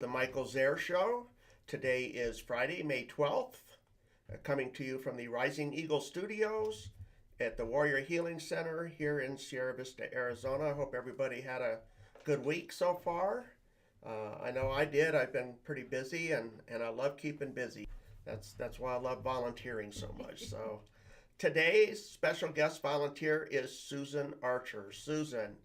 The Michael Zehr Show. Today is Friday, May 12th, coming to you from the Rising Eagle Studios at the Warrior Healing Center here in Sierra Vista, Arizona. I hope everybody had a good week so far. I know I did. I've been pretty busy, and I love keeping busy. That's why I love volunteering so much. So today's special guest volunteer is Susan Archer. Susan,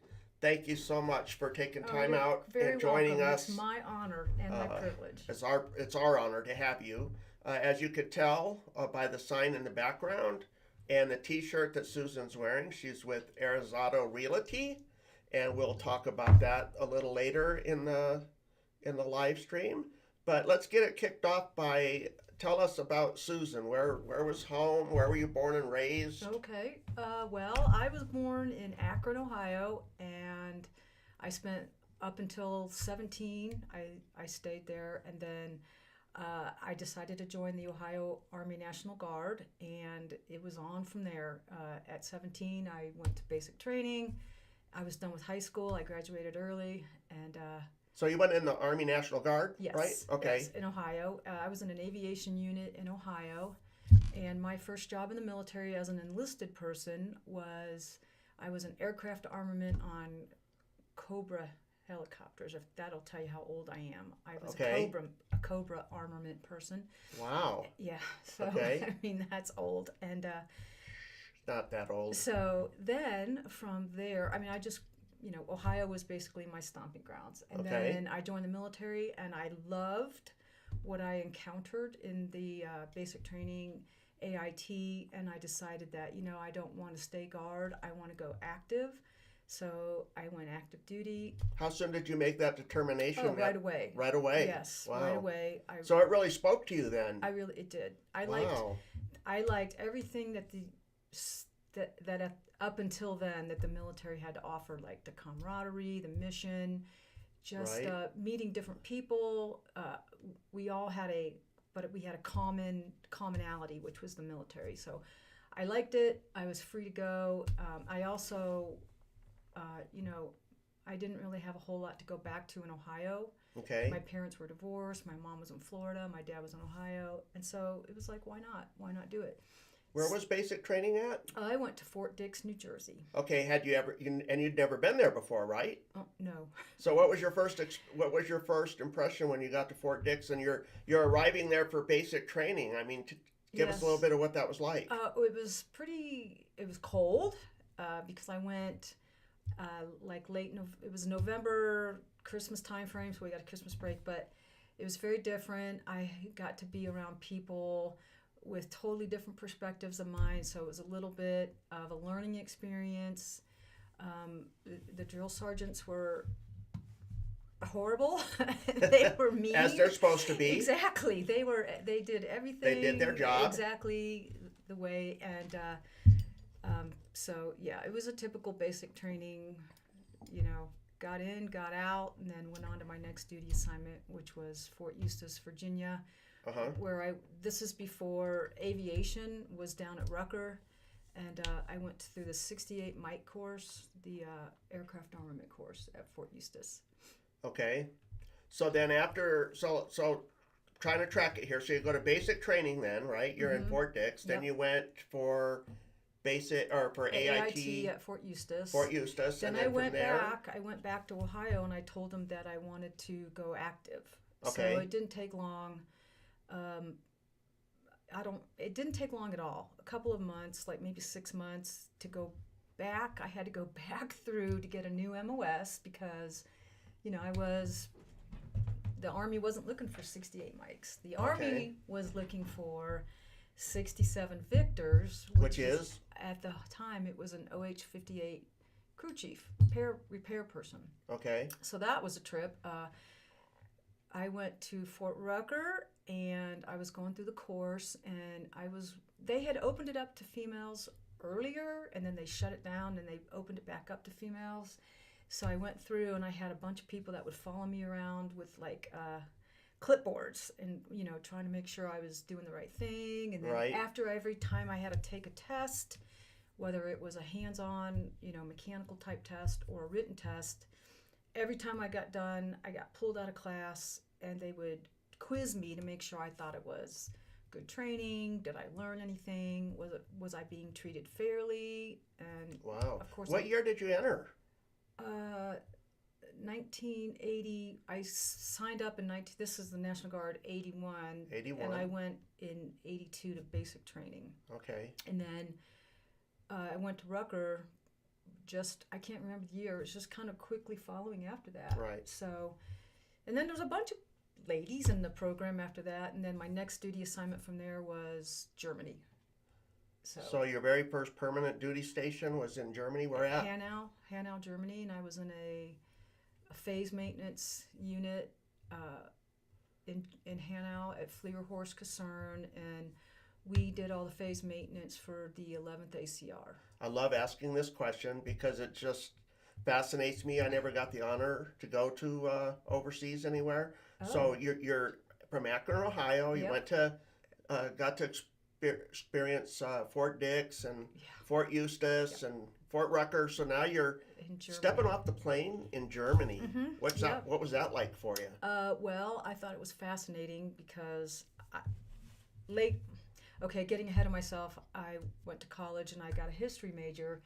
thank you so much for taking time You're out very and joining welcome. us. It's my honor and my privilege. It's our honor to have you. As you could tell by the sign in the background and the T-shirt that Susan's wearing, she's with Arizado Realty, and we'll talk about that a little later in the live stream. But let's get it kicked off by tell us about Susan. Where was home? Where were you born and raised? Okay. Well, I was born in Akron, Ohio, and I spent up until 17. I stayed there, and then I decided to join the Ohio Army National Guard, and it was on from there. At 17, I went to basic training. I was done with high school. I graduated early, and So you went in the Army National Guard, yes, right? Okay. yes, in Ohio. I was in an aviation unit in Ohio, and my first job in the military as an enlisted person was I was an aircraft armament on Cobra helicopters. If that'll tell you how old I am, I was Okay. a Cobra armament person. Wow. Yeah, so Okay. I mean that's old, and Not that old. so then from there, I mean, I just, Ohio was basically my stomping grounds. And Okay. then I joined the military, and I loved what I encountered in the basic training AIT. And I decided that, I don't want to stay guard, I want to go active. So I went active duty. How soon did you make that determination? Oh, right away. Right away. Yes, Wow. right away. So it really spoke to you then. It did. Wow. I liked everything that up until then that the military had to offer, like the camaraderie, the mission, just Right. meeting different people. We all had we had a commonality, which was the military. So I liked it. I was free to go. I also, I didn't really have a whole lot to go back to in Ohio. Okay. My parents were divorced. My mom was in Florida. My dad was in Ohio. And so it was like, why not? Why not do it? Where was basic training at? I went to Fort Dix, New Jersey. Okay. Had you ever? And you'd never been there before, right? Oh, no. So what was your first impression when you got to Fort Dix and you're arriving there for basic training? I mean, give us a little bit of what that was like. It was cold because I went it was November, Christmas time frame, so we got a Christmas break, but it was very different. I got to be around people with totally different perspectives of mine, so it was a little bit of a learning experience. The drill sergeants were horrible. They were mean, as they're supposed to be. Exactly. They did everything. They did their job exactly the way, and so yeah, it was a typical basic training. Got in, got out, and then went on to my next duty assignment, which was Fort Eustis, Virginia, Uh-huh. where this is before aviation was down at Rucker, and I went through the 68 Mike course, the aircraft armament course at Fort Eustis. Okay. So then so trying to track it here. So you go to basic training then, right? You're in Fort Dix. Then Yep. you went for basic or for AIT at Fort Eustis. Fort Eustis. Then And I then went from there, back. I went back to Ohio, and I told them that I wanted to go active. Okay. So it didn't take long. It didn't take long at all. A couple of months, like maybe 6 months, to go back. I had to go back through to get a new MOS because, the Army wasn't looking for 68 mics. The Army was looking for 67 Victors, which is at the time it was an OH-58 crew chief, repair person. okay. So that was a trip. I went to Fort Rucker, and I was going through the course, and they had opened it up to females earlier, and then they shut it down, and they opened it back up to females. So I went through, and I had a bunch of people that would follow me around with clipboards, and trying to make sure I was doing the right thing. And then Right. after every time I had to take a test, whether it was a hands-on, mechanical type test or a written test, every time I got done, I got pulled out of class and they would quiz me to make sure I thought it was good training. Did I learn anything? Was I being treated fairly? And Wow. of course, What year did you enter? 1980. I signed up in 19. This is the National Guard 81. 81. And I went in 82 to basic training. Okay. And then I went to Rucker. I can't remember the year. It was just kind of quickly following after that. Right. So, and then there's a bunch of ladies in the program after that, and then my next duty assignment from there was Germany. So your very first permanent duty station was in Germany. Where at? Hanau, Germany, and I was in a phase maintenance unit in Hanau at Fliegerhorst Kaserne, and we did all the phase maintenance for the 11th ACR. I love asking this question because it just fascinates me. I never got the honor to go to overseas anywhere. Oh. So you're from Akron, Ohio. You Yep. went to got to experience Fort Dix and Fort Eustis and Fort Rucker. So now you're In Germany. stepping off the plane in Germany. Mhm. What's that? What was that like for you? Well, I thought it was fascinating because getting ahead of myself, I went to college and I got a history major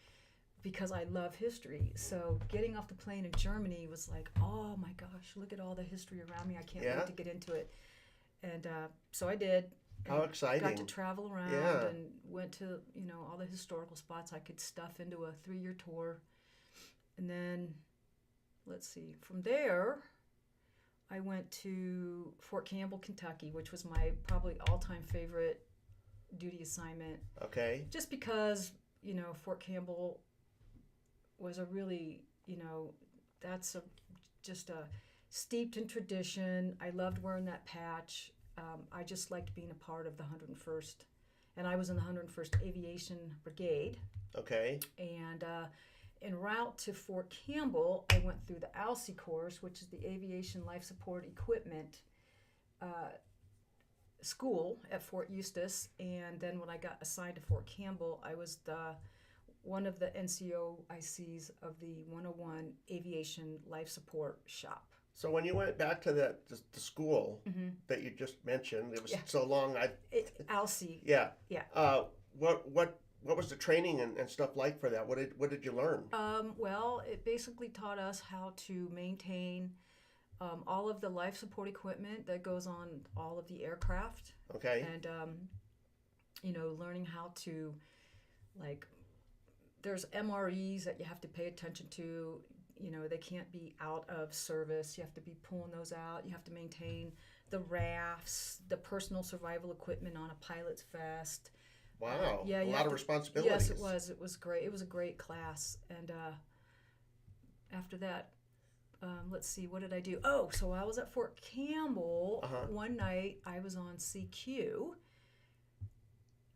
because I love history. So getting off the plane in Germany was like, oh my gosh, look at all the history around me. I can't wait to get into it. And so I did. How exciting. Got to travel around and went to, all the historical spots I could stuff into a 3-year tour. And then, let's see, from there, I went to Fort Campbell, Kentucky, which was my probably all-time favorite duty assignment. Okay. Just because, Fort Campbell was a really, that's just a steeped in tradition. I loved wearing that patch. I just liked being a part of the 101st. And I was in the 101st Aviation Brigade. Okay. And en route to Fort Campbell, I went through the ALSE course, which is the Aviation Life Support Equipment school at Fort Eustis. And then when I got assigned to Fort Campbell, I was one of the NCOICs of the 101 Aviation Life Support shop. So when you went back to the school that you just mentioned, it was so long. ALSE. Yeah. Yeah. What was the training and stuff like for that? What did you learn? Well, it basically taught us how to maintain all of the life support equipment that goes on all of the aircraft. Okay. And learning how to, there's MREs that you have to pay attention to. They can't be out of service. You have to be pulling those out. You have to maintain the rafts, the personal survival equipment on a pilot's vest. Wow. A lot of responsibilities. Yes, it was. It was great. It was a great class. And after that, let's see, what did I do? Oh, so I was at Fort Campbell. One night. I was on CQ.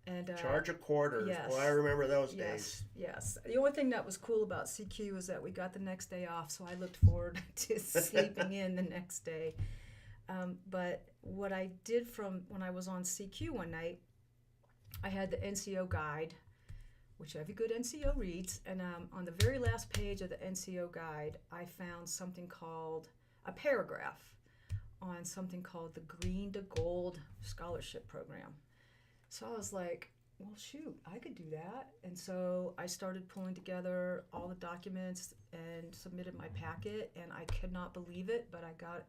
And charge of quarters. Yes. Well, I remember those days. Yes. The only thing that was cool about CQ was that we got the next day off, so I looked forward to sleeping in the next day. But what I did from when I was on CQ one night, I had the NCO guide, which every good NCO reads, and on the very last page of the NCO guide, I found something called a paragraph on something called the Green to Gold Scholarship Program. So I was like, well, shoot, I could do that. And so I started pulling together all the documents and submitted my packet, and I could not believe it, but I got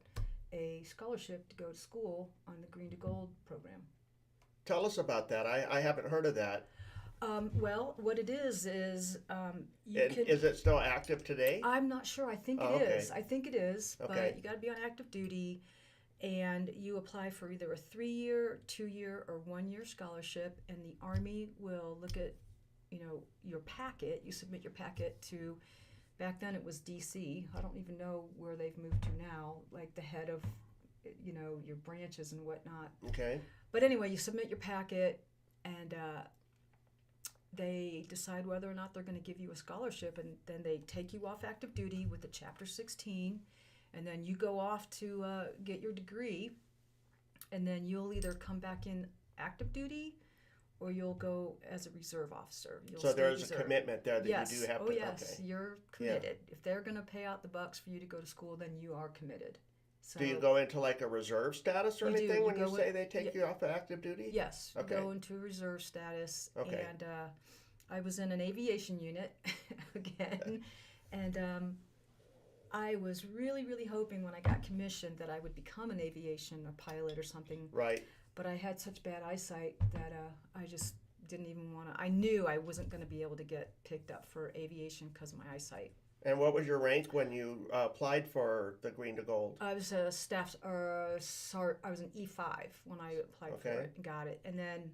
a scholarship to go to school on the Green to Gold program. Tell us about that. I haven't heard of that. Well, what it is Is it still active today? I'm not sure. I think it is. I think it is, but you got to be on active duty. And you apply for either a 3-year, 2-year, or 1-year scholarship, and the Army will look at, your packet. You submit your packet to, back then it was DC. I don't even know where they've moved to now, like the head of, your branches and whatnot. Okay. But anyway, you submit your packet, and they decide whether or not they're going to give you a scholarship, and then they take you off active duty with the Chapter 16. And then you go off to get your degree, and then you'll either come back in active duty or you'll go as a reserve officer. So there's a commitment there that you do have to. Oh, yes. Okay. You're committed. If they're going to pay out the bucks for you to go to school, then you are committed. So Do you go into like a reserve status or You do. anything You when you go say in- they take you off of active duty? yes, you Okay. go into reserve status, Okay. and I was in an aviation unit again, and I was really, really hoping when I got commissioned that I would become an aviation or pilot or something. Right. But I had such bad eyesight that I just didn't even want to. I knew I wasn't going to be able to get picked up for aviation because of my eyesight. And what was your rank when you applied for the green to gold? I was a staff, I was an E5 when I applied for Okay. it and got it. And then,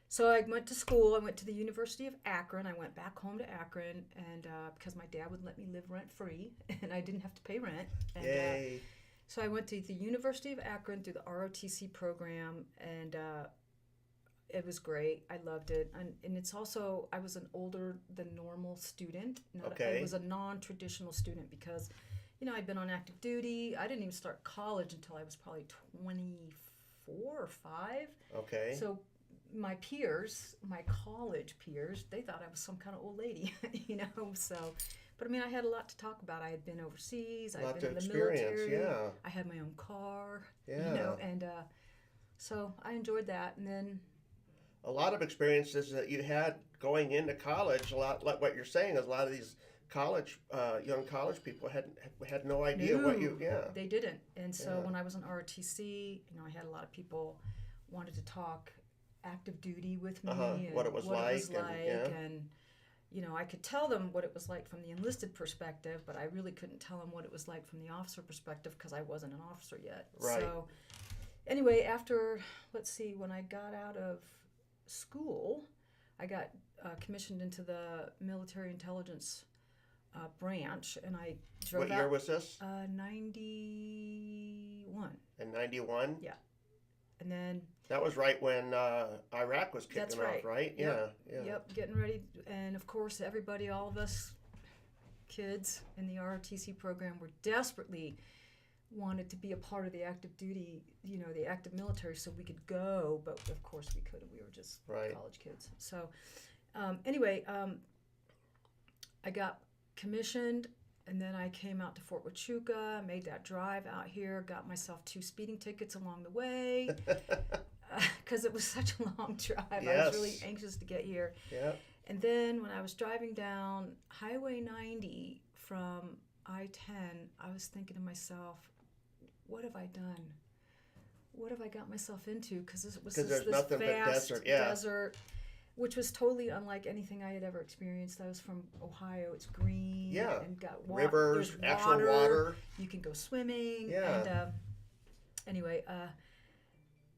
so I went to school. I went to the University of Akron. I went back home to Akron, and because my dad would let me live rent free, and I didn't have to pay rent. And, Yay. so I went to the University of Akron through the ROTC program, and it was great. I loved it. And it's also, I was an older than normal student. Okay. I was a non-traditional student because, I'd been on active duty. I didn't even start college until I was probably 24 or 5. Okay. So my peers, my college peers, they thought I was some kind of old lady, so... But I had a lot to talk about. I had been overseas. I'd been in the military. Yeah. I had my own car. Yeah. And so I enjoyed that. And then A lot of experiences that you had going into college. A lot, like what you're saying, is a lot of these young college people had no idea what you. Yeah. They didn't. And so Yeah. when I was in ROTC, I had a lot of people wanted to talk active duty with me and What it was like, and I could tell them what it was like from the enlisted perspective, but I really couldn't tell them what it was like from the officer perspective because I wasn't an officer yet. Right. So anyway, after, when I got out of school, I got commissioned into the military intelligence branch, and I drove What year was this? 91. In 91? Yeah. And then That was right when Iraq was kicking That's off, right. right? Yep. Yeah. Yep, getting ready. And of course, everybody, all of us kids in the ROTC program were desperately wanted to be a part of the active duty, the active military, so we could go. But of course, we couldn't. We were just Right. college kids. So anyway, I got commissioned. And then I came out to Fort Huachuca, made that drive out here, got myself 2 speeding tickets along the way because it was such a long drive. I Yes. was really anxious to get here. Yeah. And then when I was driving down Highway 90 from I-10, I was thinking to myself, what have I done? What have I got myself into? Because this was there's this nothing but vast desert, yeah. desert, which was totally unlike anything I had ever experienced. I was from Ohio. It's green Yeah. and got Rivers, there's actual water. You can go swimming. Yeah. And anyway,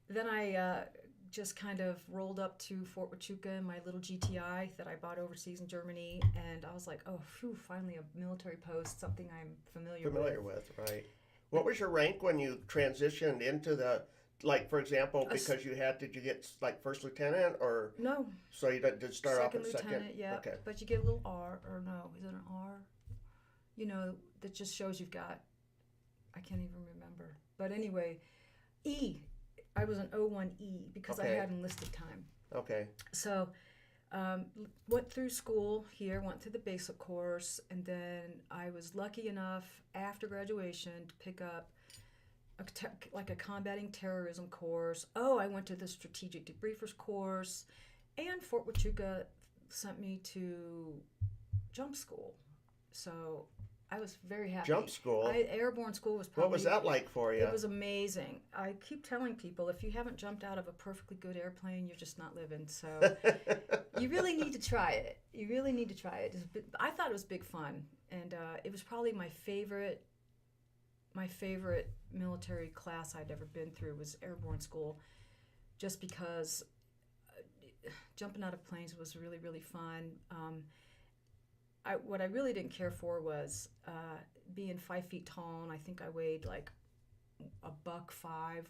then I just kind of rolled up to Fort Huachuca in my little GTI that I bought overseas in Germany, and I was like, oh, phew, finally a military post, something I'm familiar with. Right. What was your rank when you transitioned into the, like, for example, because did you get like first lieutenant or? No. So you did start off at second? Lieutenant, yeah. Okay. But you get a little R, or no, is it an R? That just shows you've got, I can't even remember. But anyway, E. I was an 01E because I Okay. had enlisted time. Okay. So went through school here, went through the basic course, and then I was lucky enough after graduation to pick up a combating terrorism course. Oh, I went to the strategic debriefers course, and Fort Huachuca sent me to jump school. So I was very happy. Jump school? Airborne school was probably... What was that like for you? It was amazing. I keep telling people, if you haven't jumped out of a perfectly good airplane, you're just not living. So you really need to try it. You really need to try it. I thought it was big fun. And it was probably my favorite military class I'd ever been through was airborne school, just because jumping out of planes was really, really fun. What I really didn't care for was being 5 feet tall, and I think I weighed like $105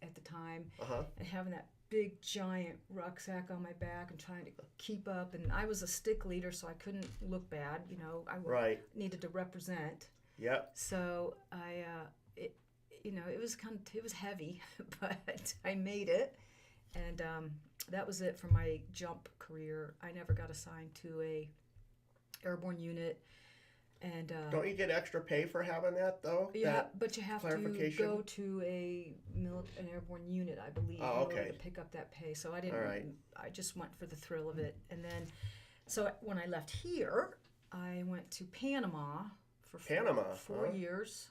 at the time, and having that big giant rucksack on my back and trying to keep up. And I was a stick leader, so I couldn't look bad. I needed to represent. Yep. So it was heavy, but I made it, and that was it for my jump career. I never got assigned to a airborne unit. And Don't you get extra pay for having that though? but you have to clarification? go to an airborne unit, I believe, Oh, in order okay. to pick up that pay. So I didn't. All right. I just went for the thrill of it. And then, so when I left here, I went to Panama for Panama, four huh? years.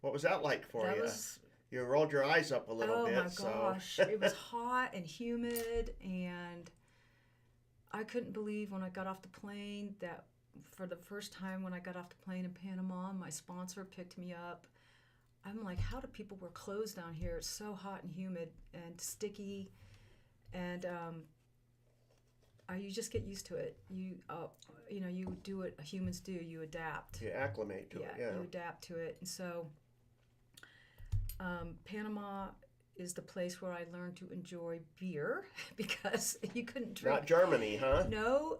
What was that like for That you? was You rolled your eyes up a little bit. oh my So gosh, it was hot and humid, and I couldn't believe when I got off the plane that for the first time when I got off the plane in Panama, my sponsor picked me up. I'm like, how do people wear clothes down here? It's so hot and humid and sticky, and you just get used to it. You do what humans do. You adapt. you acclimate to it. Yeah. You adapt to it, and so Panama is the place where I learned to enjoy beer because you couldn't drink. Not Germany, huh? No,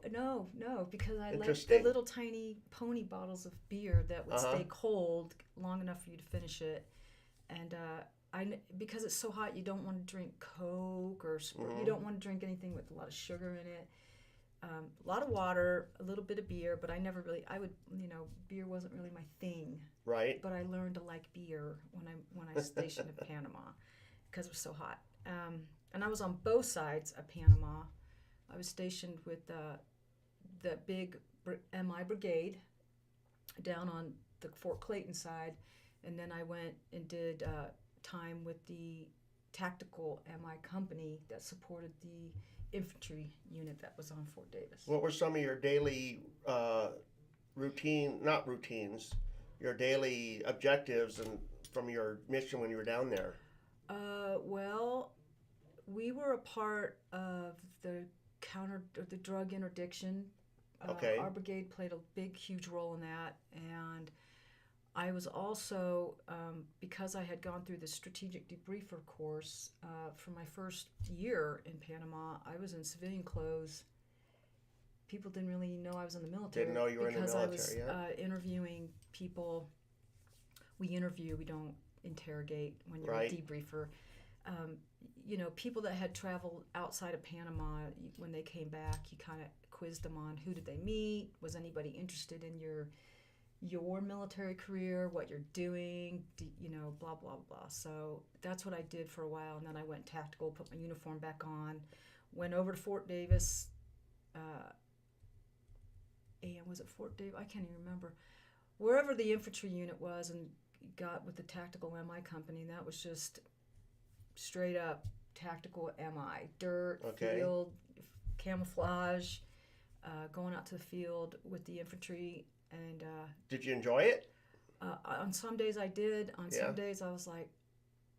because I liked the Interesting. little tiny pony bottles of beer that would Uh-huh. stay cold long enough for you to finish it. And because it's so hot, you don't want to drink Coke or you don't want to drink anything with a lot of sugar in it. A lot of water, a little bit of beer, but beer wasn't really my thing. Right. But I learned to like beer when I was stationed in Panama because it was so hot. And I was on both sides of Panama. I was stationed with the big MI brigade down on the Fort Clayton side, and then I went and did time with the tactical MI company that supported the infantry unit that was on Fort Davis. What were some of your daily not routines, your daily objectives and from your mission when you were down there? Well, we were a part of the drug interdiction. Okay. Our brigade played a big, huge role in that, and I was also because I had gone through the strategic debriefer course for my first year in Panama. I was in civilian clothes. People didn't really know I was in the military. Didn't know you were in the because military, I was interviewing people. We interview. We don't interrogate when you're Right. a debriefer. People that had traveled outside of Panama, when they came back, you kind of quizzed them on who did they meet, was anybody interested in your military career, what you're doing, blah, blah, blah. So that's what I did for a while, and then I went tactical, put my uniform back on, went over to Fort Davis, and was it Fort Davis? I can't even remember. Wherever the infantry unit was, and got with the tactical MI company, and that was just straight up tactical MI, dirt, Okay. field, camouflage, going out to the field with the infantry. And Did you enjoy it? on some days I did. On Yeah. some days I was like,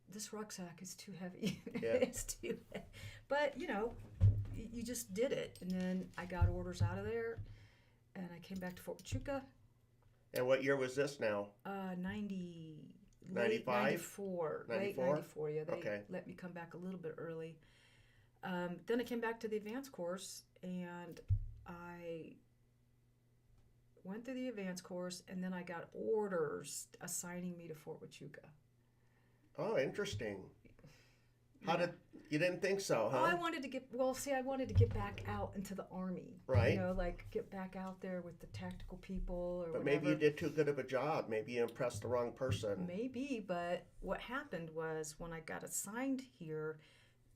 this rucksack is too heavy. Yeah. It's too heavy. But, you just did it. And then I got orders out of there, and I came back to Fort Huachuca. And what year was this now? 95? 94. Late 94? 94, yeah. They Okay. let me come back a little bit early. Then I came back to the advanced course, and I went through the advanced course, and then I got orders assigning me to Fort Huachuca. Oh, interesting. Yeah. You didn't think so, huh? Oh, I wanted to get back out into the Army. Right. Get back out there with the tactical people or But whatever. maybe you did too good of a job. Maybe you impressed the wrong person. Maybe, but what happened was when I got assigned here,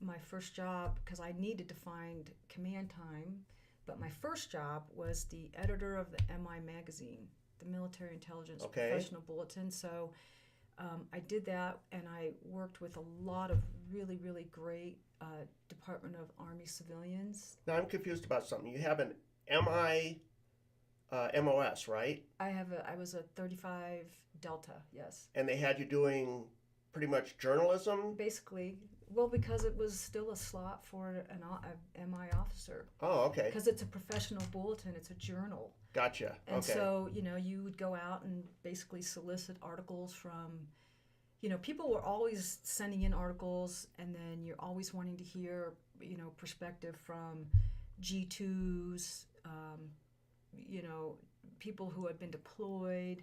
my first job, because I needed to find command time, but my first job was the editor of the MI magazine, the Military Intelligence Okay. Professional Bulletin. So I did that, and I worked with a lot of really, really great Department of Army civilians. Now I'm confused about something. You have an MI MOS, right? I was a 35 Delta, yes. And they had you doing pretty much journalism. Basically, well, because it was still a slot for a MI officer. Oh, okay. Because it's a professional bulletin, it's a journal. Gotcha. And okay. so, you would go out and basically solicit articles from, people were always sending in articles, and then you're always wanting to hear, perspective from G2s, people who had been deployed.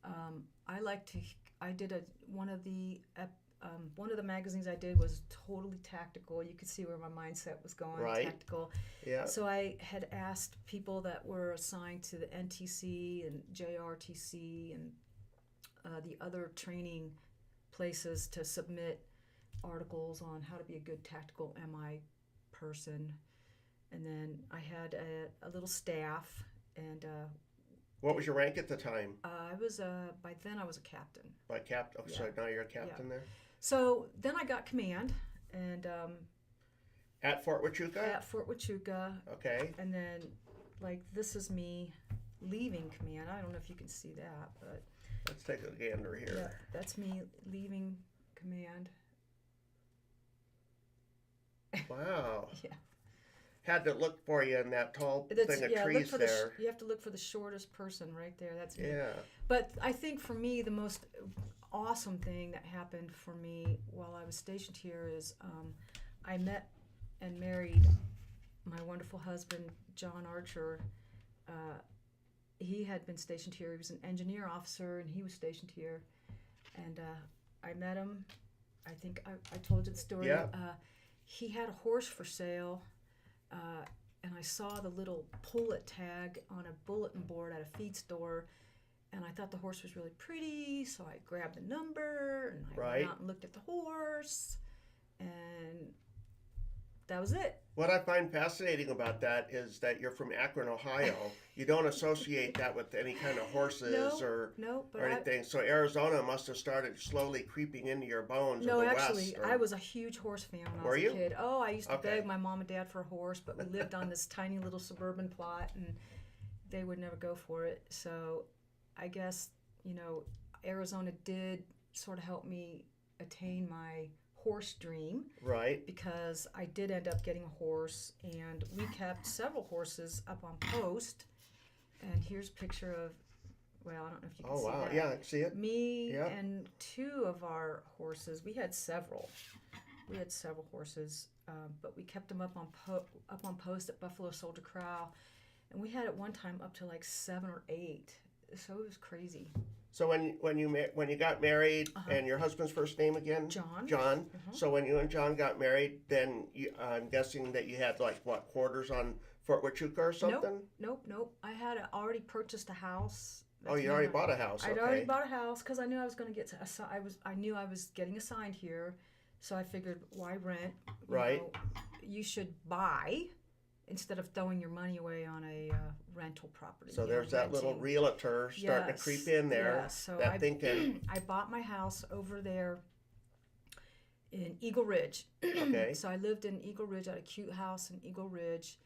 I did one of the One of the magazines I did was totally tactical. You could see where my mindset was going, Right. tactical. Yeah. So I had asked people that were assigned to the NTC and JRTC and the other training places to submit articles on how to be a good tactical MI person. And then I had a little staff, and What was your rank at the time? I was by then I was a captain. By captain. Oh, Yeah. so now you're a captain there. So then I got command, and At Fort Huachuca. at Fort Huachuca, Okay. and then like this is me leaving command. I don't know if you can see that, but Let's take a gander here. yeah, that's me leaving command. Wow. Yeah. Had to look for you in that tall That's, thing of yeah, look trees for there. you have to look for the shortest person right there. That's me. Yeah. But I think for me, the most awesome thing that happened for me while I was stationed here is I met and married my wonderful husband, John Archer. He had been stationed here. He was an engineer officer, and he was stationed here. And I met him. I think I told you the story. Yeah. He had a horse for sale. And I saw the little pull it tag on a bulletin board at a feed store, and I thought the horse was really pretty, so I grabbed the number and I Right. went out and looked at the horse, and that was it. What I find fascinating about that is that you're from Akron, Ohio. You don't associate that with any kind of horses No, but or anything. So Arizona must have started slowly creeping into your bones. No, or the actually, West, or... I was a huge horse fan when Were I was you? a kid. Oh, I used to Okay. beg my mom and dad for a horse, but we lived on this tiny little suburban plot, and they would never go for it. So I guess, Arizona did sort of help me attain my horse dream, Right. because I did end up getting a horse, and we kept several horses up on post. And here's a picture of, well, I don't know if you can Oh, see wow. that. Yeah, I can see it. Me Yeah. and two of our horses. We had several. Horses, but we kept them up on post at Buffalo Soldier Corral, and we had at one time up to like 7 or 8. So it was crazy. So when you got married, Uh-huh. and your husband's first name again? John. John. Mhm. So when you and John got married, then I'm guessing that you had like what, quarters on Fort Huachuca or something? Nope. I had already purchased a house. Oh, you already bought a house. I'd Okay. already bought a house because I knew I was going to get. I knew I was getting assigned here, so I figured, why rent? Right. You should buy instead of throwing your money away on a rental property. So there's that little renting. realtor starting to creep in there. Yes. So that thinking. I bought my house over there in Eagle Ridge. Okay. So I lived in Eagle Ridge at a cute house in Eagle Ridge,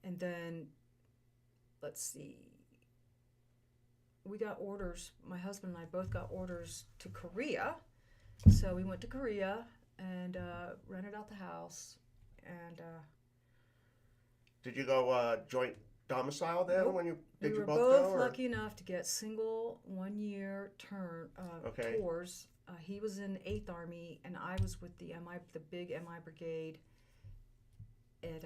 and then let's see. We got orders. My husband and I both got orders to Korea, so we went to Korea and rented out the house. And Did you go joint domicile then Nope. when you we did were you both both go? Or? lucky enough to get single 1-year Okay. tours. He was in 8th Army, and I was with the big MI brigade at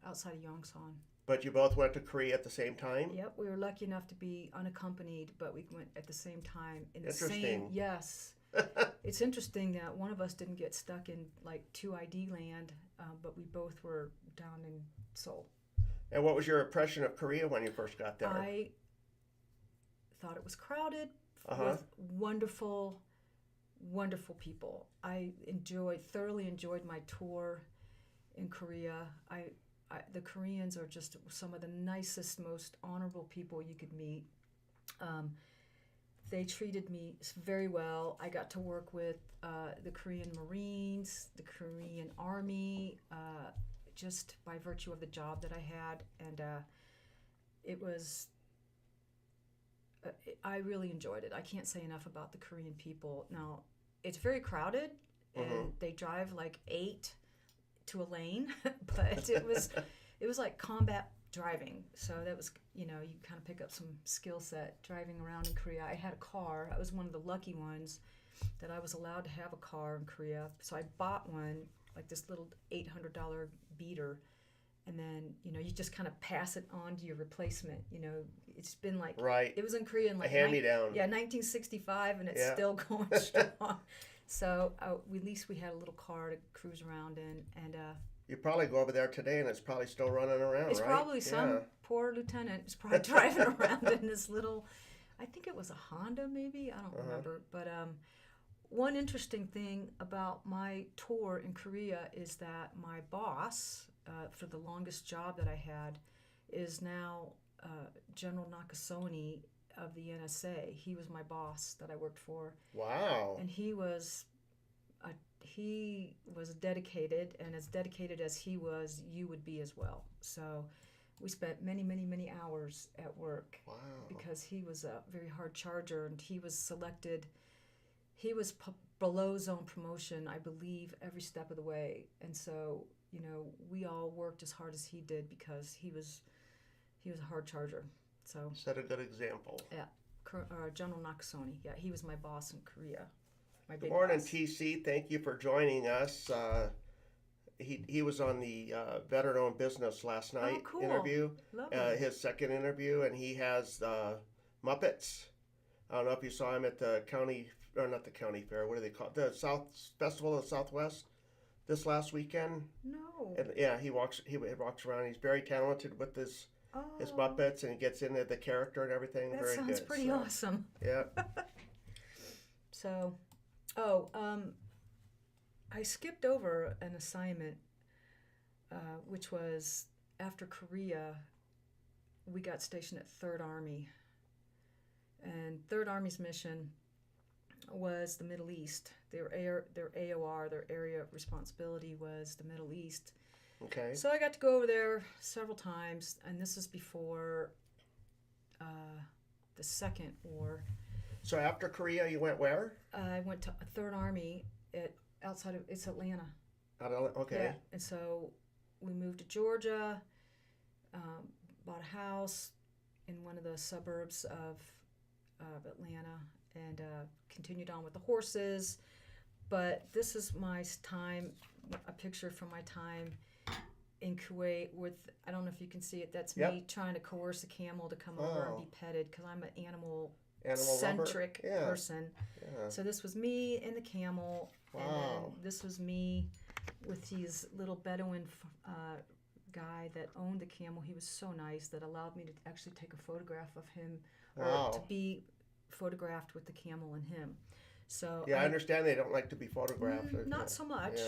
outside of Yongsan. But you both went to Korea at the same time? Yep, we were lucky enough to be unaccompanied, but we went at the same time in the same. Interesting. Yes, it's interesting that one of us didn't get stuck in like 2ID land, but we both were down in Seoul. And what was your impression of Korea when you first got there? I thought it was crowded Uh-huh. with wonderful, wonderful people. I thoroughly enjoyed my tour in Korea. The Koreans are just some of the nicest, most honorable people you could meet. They treated me very well. I got to work with the Korean Marines, the Korean Army, just by virtue of the job that I had. And it was, I really enjoyed it. I can't say enough about the Korean people. Now, it's very crowded, and they drive like 8 to a lane, but it was like combat driving. So that was, you kind of pick up some skill set driving around in Korea. I had a car. I was one of the lucky ones that I was allowed to have a car in Korea. So I bought one, like this little $800 beater, and then you just kind of pass it on to your replacement. it's been like, Right. it was in Korea in A like hand-me-down. 1965, and it's Yeah. still going strong. So at least we had a little car to cruise around in, and You probably go over there today, and it's probably still running around, it's right? probably some poor lieutenant is probably driving around in this little, I think it was a Honda maybe, I don't remember. But one interesting thing about my tour in Korea is that my boss, for the longest job that I had, is now General Nakasone of the NSA. He was my boss that I worked for. Wow. And he was dedicated, and as dedicated as he was, you would be as well. So we spent many, many, many hours at work. Wow. Because he was a very hard charger, and he was selected. He was below zone promotion, I believe, every step of the way. And so, we all worked as hard as he did because he was a hard charger. So Set a good example. yeah, General Nakasone. Yeah, he was my boss in Korea. My Good big morning, boss. TC. Thank you for joining us. He was on the Veteran-Owned Business last night cool. interview, Lovely. his second interview, and he has Muppets. I don't know if you saw him at the county, or not the county fair, what do they call it? The South Festival of the Southwest this last weekend. No. And yeah, he walks around. He's very talented with his Muppets, and he gets into the character and everything. That very sounds good. pretty awesome. Yeah. So, I skipped over an assignment, which was after Korea, we got stationed at 3rd Army. And 3rd Army's mission was the Middle East. Their AOR, their area of responsibility, was the Middle East. Okay. So I got to go over there several times, and this is before the Second War. So after Korea, you went where? I went to 3rd Army outside of Atlanta. Okay. Yeah, and so we moved to Georgia, bought a house in one of the suburbs of Atlanta, and continued on with the horses. But this is my time, a picture from my time in Kuwait with, I don't know if you can see it, that's me trying to coerce a camel to come over and be petted, because I'm an animal-centric person. Yeah. So this was me and the camel, and then this was me with his little Bedouin guy that owned the camel. He was so nice that allowed me to actually take a photograph of him, or to be photographed with the camel and him. So yeah, I understand they don't like to be photographed. Not so much,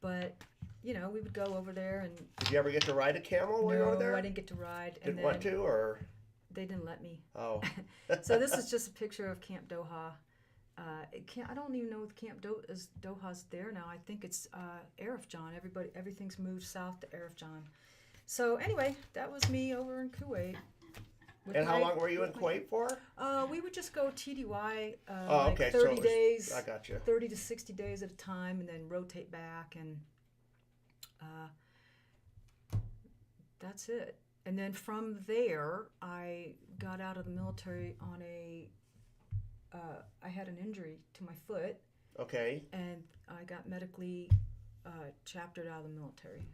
but we would go over there and. Did you ever get to ride a camel while you were there? No, I didn't get to ride. Didn't want to, or? They didn't let me. Oh. So this is just a picture of Camp Doha. I don't even know if Camp Doha's there now. I think it's Arifjan. Everything's moved south to Arifjan. So anyway, that was me over in Kuwait. And how long were you in Kuwait for? We would just go TDY, okay. 30 days. I got you. 30 to 60 days at a time, and then rotate back, and that's it. And then from there, I got out of the military on I had an injury to my foot. Okay. And I got medically chaptered out of the military.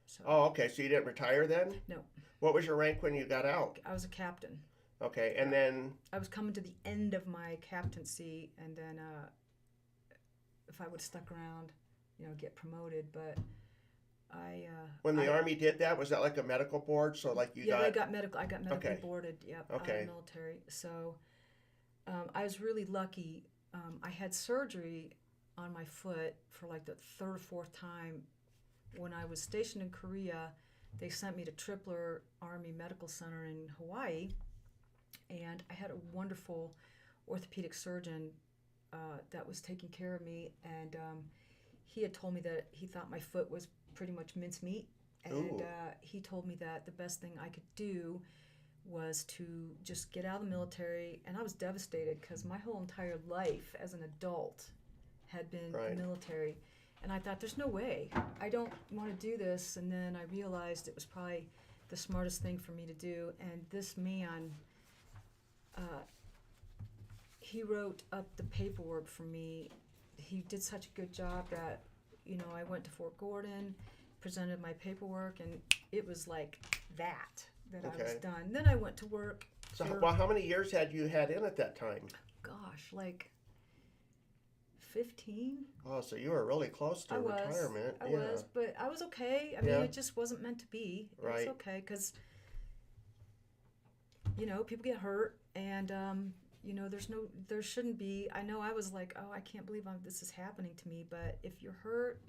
So, okay. So you didn't retire then? No. What was your rank when you got out? I was a captain. Okay. And then? I was coming to the end of my captaincy, and then if I would have stuck around, get promoted, but when the Army did that, was that like a medical board? So like you got... I got medically boarded, out of the military. So I was really lucky. I had surgery on my foot for like the 3rd or 4th time. When I was stationed in Korea, they sent me to Tripler Army Medical Center in Hawaii, and I had a wonderful orthopedic surgeon that was taking care of me, and he had told me that he thought my foot was pretty much mincemeat, and he told me that the best thing I could do was to just get out of the military. And I was devastated because my whole entire life as an adult had been the military, and I thought, there's no way, I don't want to do this. And then I realized it was probably the smartest thing for me to do. And this man, he wrote up the paperwork for me. He did such a good job that I went to Fort Gordon, presented my paperwork, and it was like that I was done. Then I went to work So, Sure. well, how many years had you had in at that time? Gosh, like 15. Oh, so you were really close to retirement. I Yeah. was, but I was okay. I mean, Yeah. it just wasn't meant to be. It was Right. okay because, people get hurt, and there shouldn't be. I know I was like, oh, I can't believe this is happening to me. But if you're hurt,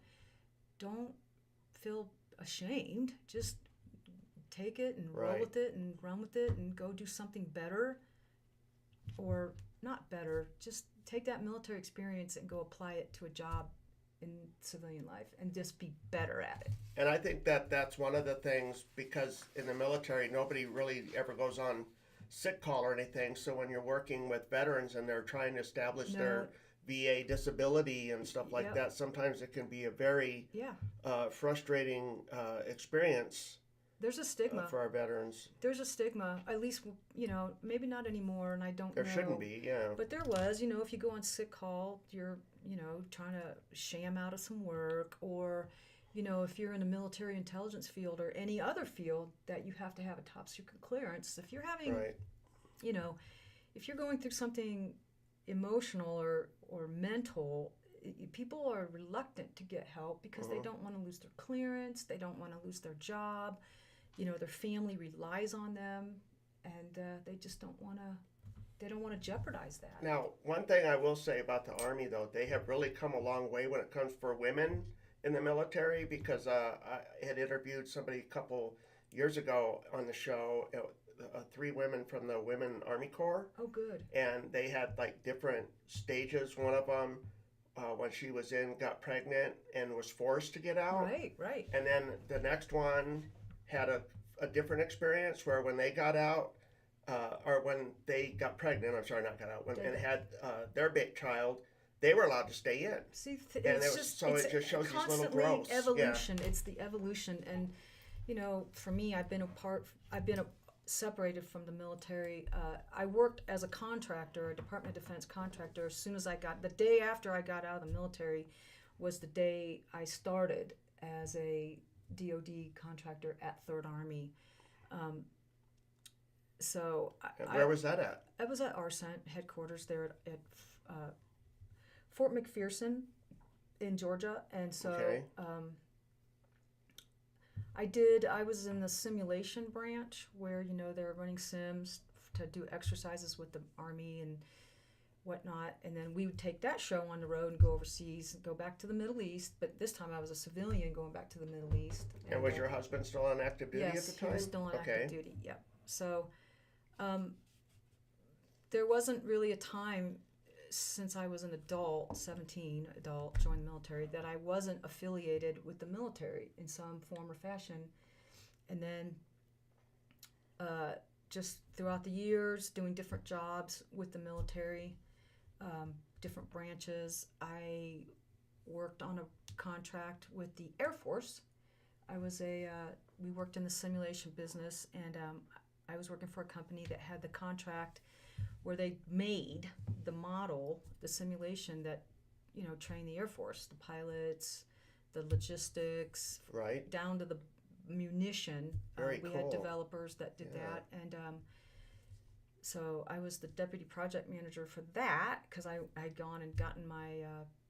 don't feel ashamed. Just take it and roll Right. with it and run with it and go do something better, or not better. Just take that military experience and go apply it to a job in civilian life and just be better at it. And I think that that's one of the things, because in the military, nobody really ever goes on sick call or anything. So when you're working with veterans and they're trying to establish their VA disability and stuff like Yep. that, sometimes it can be a very Yeah. frustrating experience There's a stigma. for our veterans. There's a stigma. At least, maybe not anymore, and I don't There know. shouldn't be, yeah. But there was, if you go on sick call, you're, trying to sham out of some work, or, if you're in the military intelligence field or any other field that you have to have a top secret clearance. If you're having, Right. If you're going through something emotional or mental, people are reluctant to get help because they don't want to lose their clearance, they don't want to lose their job, their family relies on them, and they just don't want to jeopardize that. Now, one thing I will say about the Army, though, they have really come a long way when it comes for women in the military, because I had interviewed somebody a couple years ago on the show, 3 women from the Women Army Corps. Oh, good. And they had like different stages. One of them, when she was in, got pregnant and was forced to get out. Right. And then the next one had a different experience where when they got out, or when they got pregnant, I'm sorry, not got out, and had their big child, they were allowed to stay in. See, And it's it just shows these little constantly growths. evolution. Yeah. It's the evolution, and for me, I've been separated from the military. I worked as a contractor, a Department of Defense contractor. As soon as the day after I got out of the military, was the day I started as a DoD contractor at Third Army. Where was that at? I was at RCENT headquarters there at Fort McPherson in Georgia, and so Okay. I was in the simulation branch where they're running sims to do exercises with the Army and whatnot, and then we would take that show on the road and go overseas and go back to the Middle East. But this time I was a civilian going back to the Middle East. And was your husband still on active duty at the time? Yes, he was still on active duty. Yep. So there wasn't really a time since I was an adult, 17, joined the military, that I wasn't affiliated with the military in some form or fashion. And then just throughout the years, doing different jobs with the military, different branches. I worked on a contract with the Air Force. We worked in the simulation business, and I was working for a company that had the contract where they made the model, the simulation that, trained the Air Force, the pilots, the logistics, right, down to the munition. Very we cool. had developers that did that, and so I was the deputy project manager for that, because I'd gone and gotten my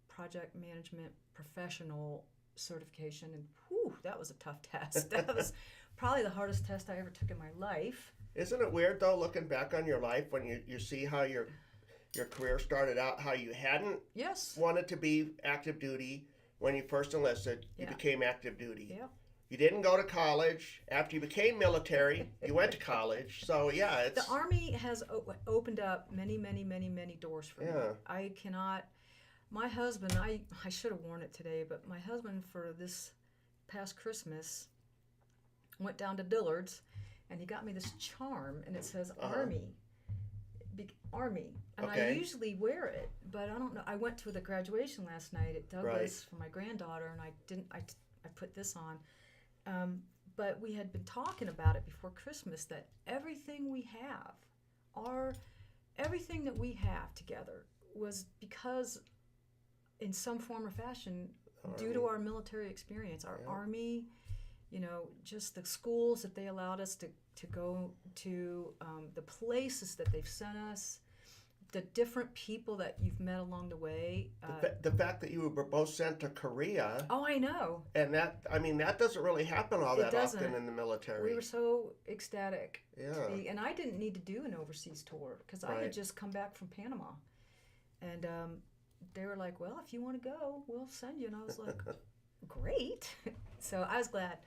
project management professional certification, and whew, that was a tough test. That was probably the hardest test I ever took in my life. Isn't it weird, though, looking back on your life when you see how your career started out, how you hadn't wanted to be active duty when you first enlisted, you became active duty. Yeah. You didn't go to college. After you became military, you went to college. So, yeah, it's... The Army has opened up many, many, many, many doors for me. I cannot... My husband, I should have worn it today, but my husband, for this past Christmas, went down to Dillard's, and he got me this charm, and it says Army. Army. And I usually wear it, but I don't know. I went to the graduation last night at Douglas for my granddaughter, and I put this on. But we had been talking about it before Christmas, that everything that we have together was because, in some form or fashion, due to our military experience, our Army just the schools that they allowed us to go to, the places that they've sent us, the different people that you've met along the way. The fact that you were both sent to Korea, Oh, I know. and that doesn't really happen all It that doesn't. often in the military. We were so ecstatic to Yeah. be, and I didn't need to do an overseas tour because I Right. had just come back from Panama, and they were like, "Well, if you want to go, we'll send you." And I was like, "Great!" So I was glad.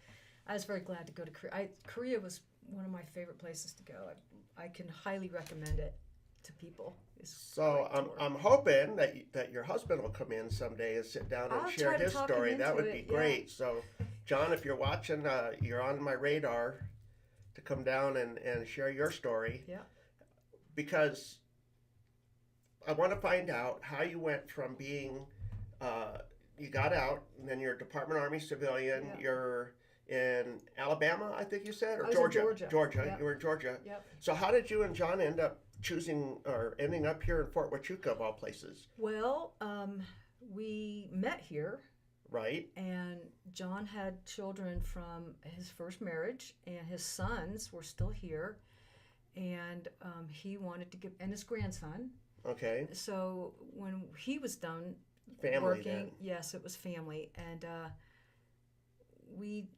I was very glad to go to Korea. Korea was one of my favorite places to go. I can highly recommend it to people. It's a So great tour. I'm hoping that your husband will come in someday and sit down and I'll share try to his talk him story. That into would be it, yeah. great. So, John, if you're watching, you're on my radar to come down and share your story. Yeah. Because I want to find out how you went from being, you got out, and then you're a Department Army civilian. Yeah. You're in Alabama, I think you said, or I was in Georgia. Georgia. Yep. You were in Georgia. Yep. So how did you and John end up choosing or ending up here in Fort Huachuca of all places? Well, we met here. Right. And John had children from his first marriage, and his sons were still here. And he wanted to and his grandson. Okay. So when he was done Family working, then. yes, it was family. And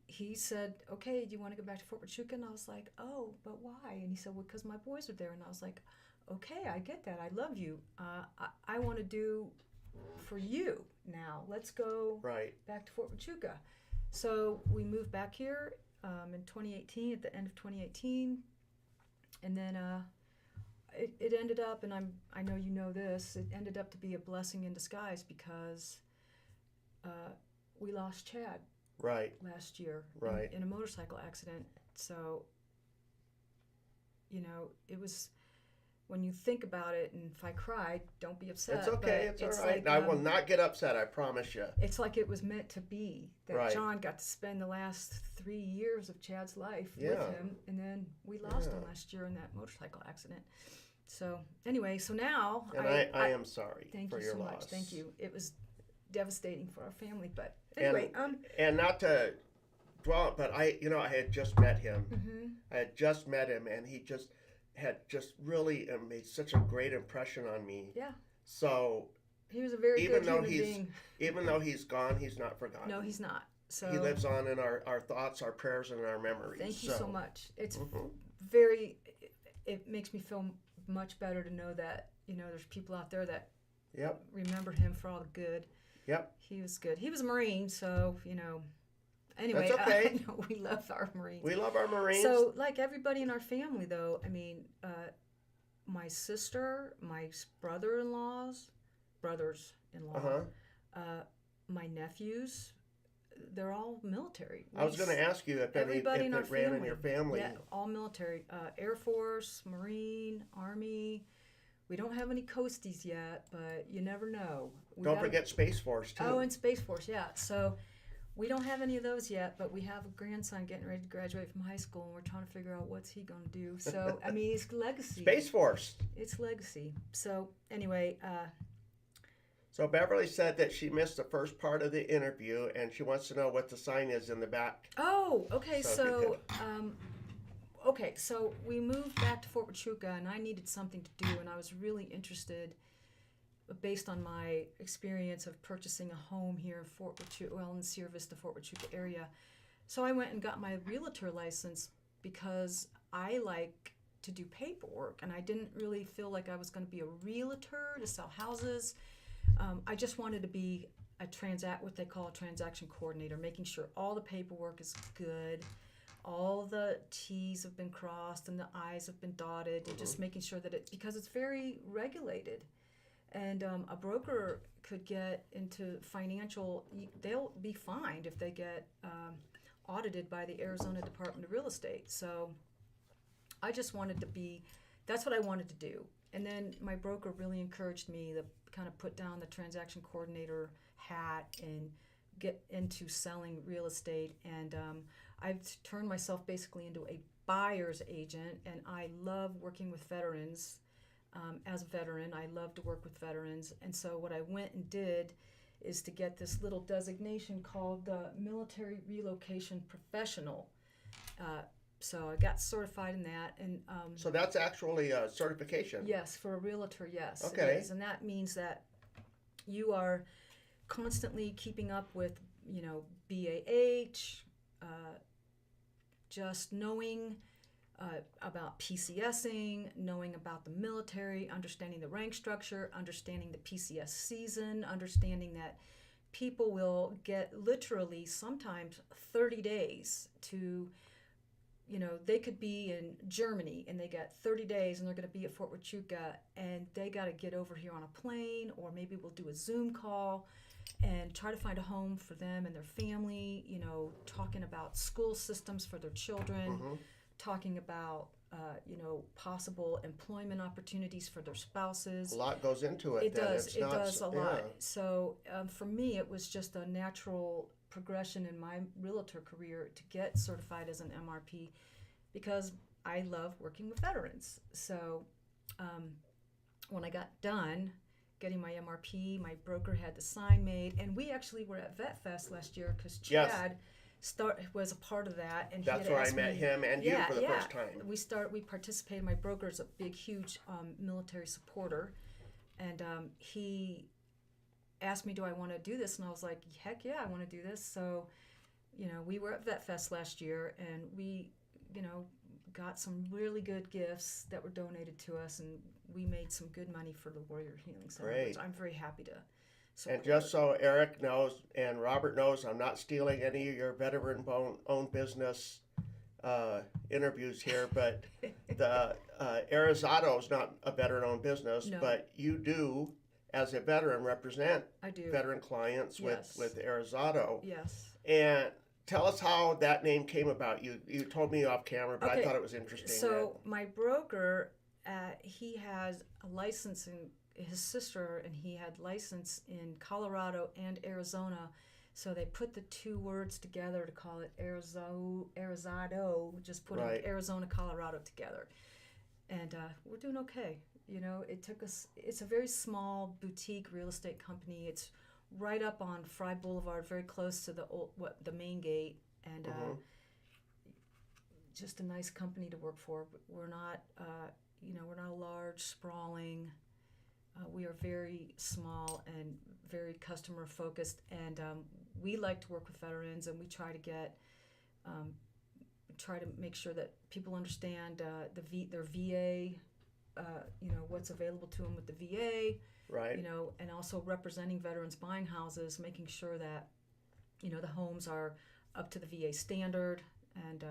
he said, "Okay, do you want to go back to Fort Huachuca?" And I was like, "Oh, but why?" And he said, "Well, because my boys are there." And I was like, "Okay, I get that. I love you. I want to do for you now. Let's go Right. back to Fort Huachuca." So we moved back here in 2018, at the end of 2018, and then it ended up, and I know you know this, it ended up to be a blessing in disguise because we lost Chad Right. last year Right. in a motorcycle accident. So, it was, when you think about it, and if I cried, don't be upset. It's okay. but It's all right. like, I will not get upset. I promise you. it's like it was meant to be that Right. John got to spend the last 3 years of Chad's life with Yeah. him, and then we lost him Yeah. last year in that motorcycle accident. So anyway, so now And I am sorry thank for you your so loss. much. Thank you. It was devastating for our family, but anyway, And not to dwell, but I had just met him. mhm. I had just met him, and he had really made such a great impression on me. Yeah. So He was a very even good though human he's being. even though he's gone, he's not forgotten. No, he's not. So He lives on in our thoughts, our prayers, and our memories. thank you so much. It's Mhm. very. It makes me feel much better to know that there's people out there that Yep. remember him for all the good. Yep. He was good. He was a Marine, so Anyway, That's okay. I know we love our Marines. We love our Marines. So, like everybody in our family, though, I mean, my sister, my brothers-in-law, Uh-huh. my nephews, they're all military. I was going to ask you if everybody in our it ran family. in your family. Yeah, all military. Air Force, Marine, Army. We don't have any coasties yet, but you never know. Don't forget Space Force, too. Oh, and Space Force, yeah. So we don't have any of those yet, but we have a grandson getting ready to graduate from high school, and we're trying to figure out what's he going to do. So, I mean, it's legacy. Space Force. It's legacy. So, anyway. So Beverly said that she missed the first part of the interview, and she wants to know what the sign is in the back. Oh, okay. So So we moved back to Fort Huachuca, and I needed something to do, and I was really interested, based on my experience of purchasing a home here in Fort Huachuca, well, in the Sierra Vista, Fort Huachuca area. So I went and got my realtor license because I like to do paperwork, and I didn't really feel like I was going to be a realtor to sell houses. I just wanted to be what they call a transaction coordinator, making sure all the paperwork is good, all the T's have been crossed and the I's have been dotted, and just making sure that because it's very regulated. And a broker could get into they'll be fined if they get audited by the Arizona Department of Real Estate. So I just wanted that's what I wanted to do. And then my broker really encouraged me to kind of put down the transaction coordinator hat and get into selling real estate. And I've turned myself basically into a buyer's agent, and I love working with veterans. As a veteran, I love to work with veterans. And so what I went and did is to get this little designation called the Military Relocation Professional. So I got certified in that, and So that's actually a certification. yes, for a realtor, yes, Okay. it is, and that means that you are constantly keeping up with, BAH, just knowing about PCSing, knowing about the military, understanding the rank structure, understanding the PCS season, understanding that people will get literally sometimes 30 days to, they could be in Germany and they got 30 days and they're going to be at Fort Huachuca and they got to get over here on a plane, or maybe we'll do a Zoom call and try to find a home for them and their family, talking about school systems for their children, Mm-hmm. talking about, possible employment opportunities for their spouses. A lot goes into it. It then. does. It's It not, does a lot. yeah. So for me, it was just a natural progression in my realtor career to get certified as an MRP because I love working with veterans. So when I got done getting my MRP, my broker had the sign made, and we actually were at Vet Fest last year because Yes. Chad was a part of that, and That's he where had I asked met me, him and you for the first time. We participated. My broker is a big, huge military supporter, and he asked me, "Do I want to do this?" And I was like, "Heck yeah, I want to do this." So, we were at Vet Fest last year, and we, got some really good gifts that were donated to us, and we made some good money for the Warrior Healing Center, Great. which I'm very happy to support. And just so Eric knows and Robert knows, I'm not stealing any of your veteran-owned business interviews here, but the Arizato is not a veteran-owned business, No. but you do, as a veteran, represent I do. veteran clients Yes. with Arizato. Yes. And tell us how that name came about. You told me off camera, but I Okay. thought it was interesting. So my broker, he has a license in his sister, and he had license in Colorado and Arizona. So they put the two words together to call it Arizado. Just put Right. Arizona, Colorado together, and we're doing okay. It took us. It's a very small boutique real estate company. It's right up on Fry Boulevard, very close to the main gate, and Mhm. just a nice company to work for. We're not, we're not a large, sprawling. We are very small and very customer focused, and we like to work with veterans, and we try to make sure that people understand their VA, what's available to them with the VA. Right. And also representing veterans buying houses, making sure that, the homes are up to the VA standard, and,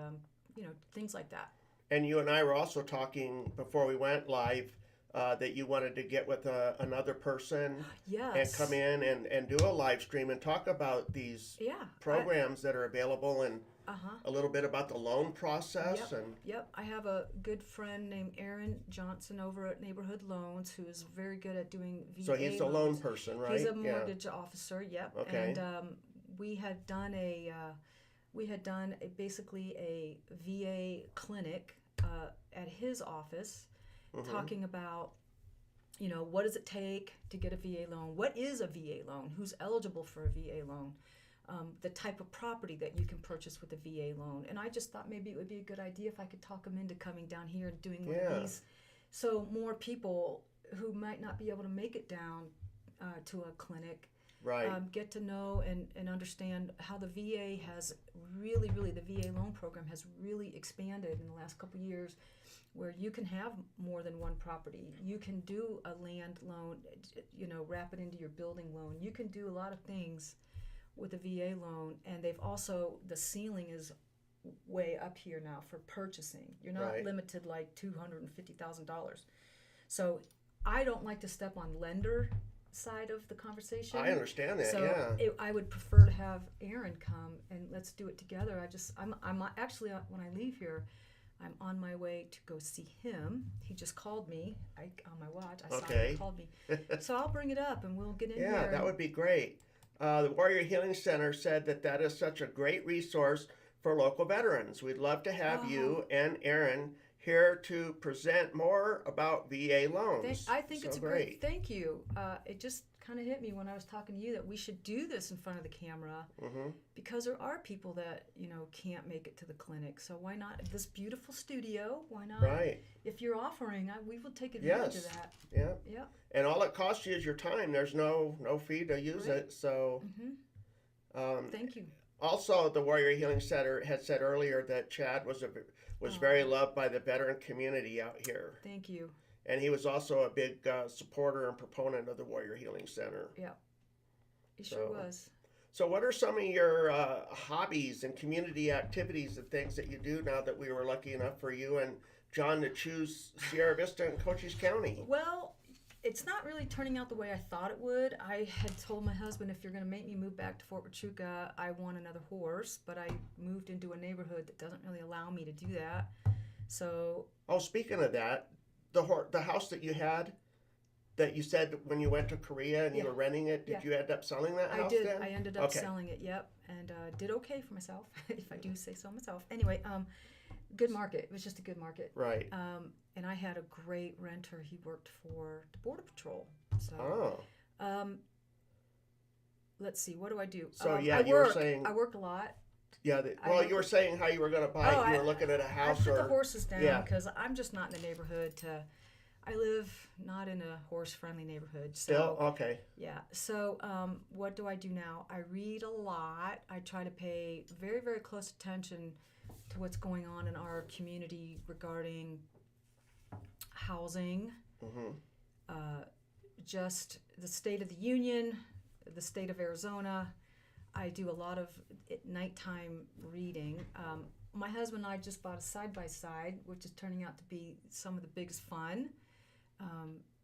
things like that. And you and I were also talking before we went live that you wanted to get with another person Yes. and come in and do a live stream and talk about these Yeah. programs that are available and Uh-huh. a little bit about the loan process. And Yep. I have a good friend named Aaron Johnson over at Neighborhood Loans who is very good at doing VA so he's the loan loans. person, right? He's a Yeah. mortgage officer. Yep. Okay. And we had done basically a VA clinic at his office, Mhm. talking about, what does it take to get a VA loan? What is a VA loan? Who's eligible for a VA loan? The type of property that you can purchase with a VA loan. And I just thought maybe it would be a good idea if I could talk them into coming down here and doing one Yeah. of these, so more people who might not be able to make it down to a clinic Right. get to know and understand how the VA has really, the VA loan program has really expanded in the last couple of years, where you can have more than one property. You can do a land loan, wrap it into your building loan. You can do a lot of things with a VA loan, and the ceiling is way up here now for purchasing. You're not Right. limited like $250,000. So I don't like to step on lender side of the conversation. I understand that. So Yeah. I would prefer to have Aaron come and let's do it together. I'm actually, when I leave here, I'm on my way to go see him. He just called me on my watch. I saw Okay. he called me. So I'll bring it up and we'll get in Yeah, here. that would be great. The Warrior Healing Center said that is such a great resource for local veterans. We'd love to have you and Aaron here to present more about VA loans. I think it's a great. Thank you. It just kind of hit me when I was talking to you that we should do this in front of the camera Mm-hmm. because there are people that, can't make it to the clinic. So why not this beautiful studio? Why not? Right. If you're offering, we will take advantage Yes. of that. Yeah. Yeah. And all it costs you is your time. There's no fee to use Right. it. So, Thank you. also, the Warrior Healing Center had said earlier that Chad was very loved by the veteran community out here, Thank you. and he was also a big supporter and proponent of the Warrior Healing Center. Yeah. He sure So- was. So, what are some of your hobbies and community activities and things that you do now that we were lucky enough for you and John to choose Sierra Vista and Cochise County? Well, it's not really turning out the way I thought it would. I had told my husband, if you're going to make me move back to Fort Huachuca, I want another horse, but I moved into a neighborhood that doesn't really allow me to do that. So, Oh, speaking of that, the house that you had, that you said when you went to Korea and you Yeah. were renting it, did Yeah. you end up selling that I house did. then? I ended up Okay. selling it, yep, and did okay for myself, if I do say so myself. Anyway, good market. It was just a good market. Right. And I had a great renter. He worked for the Border Patrol. So, Oh. let's see, what do I do? So, yeah, I you were work. saying- I work a lot. Yeah. I Well, work you were with- saying how you were going to buy it. You were looking at a I house put or. the horses down yeah. because I'm just not in the neighborhood to. I live not in a horse-friendly neighborhood. So, Still? Okay. yeah. So, what do I do now? I read a lot. I try to pay very, very close attention to what's going on in our community regarding housing, Mm-hmm. just the state of the union, the state of Arizona. I do a lot of nighttime reading. My husband and I just bought a side-by-side, which is turning out to be some of the biggest fun.